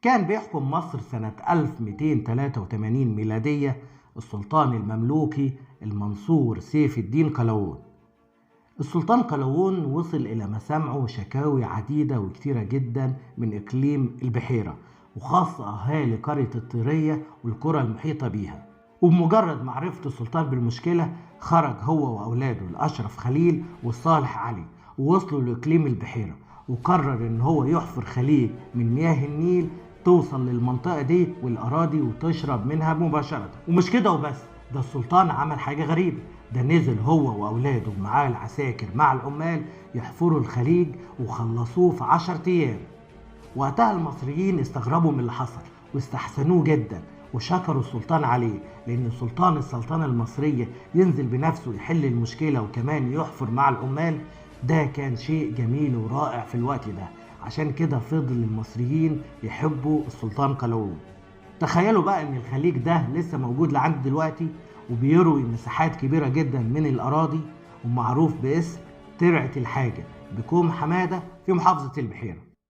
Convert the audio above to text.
كان بيحكم مصر سنة 1283 ميلادية السلطان المملوكي المنصور سيف الدين قلاوون. السلطان قلاوون وصل إلى مسامعه شكاوي عديدة وكتيرة جدا من إقليم البحيرة، وخاصة أهالي قرية الطيرية والقرى المحيطة بيها. وبمجرد معرفة السلطان بالمشكلة خرج هو وأولاده الأشرف خليل والصالح علي ووصلوا لإقليم البحيرة، وقرر إن هو يحفر خليج من مياه النيل توصل للمنطقة دي والأراضي وتشرب منها مباشرة. ومش كده وبس، ده السلطان عمل حاجة غريبة، ده نزل هو وأولاده مع العساكر مع العمال يحفروا الخليج وخلصوه في 10 أيام. وقتها المصريين استغربوا من اللي حصل واستحسنوه جدا وشكروا السلطان عليه، لأن السلطنة المصرية ينزل بنفسه يحل المشكلة وكمان يحفر مع العمال. ده كان شيء جميل ورائع في الوقت ده، عشان كده فضل المصريين يحبوا السلطان قلاوون. تخيلوا بقى ان الخليج ده لسه موجود لحد دلوقتي وبيروي مساحات كبيرة جدا من الأراضي، ومعروف باسم ترعة الحاجة بكوم حمادة في محافظة البحيرة.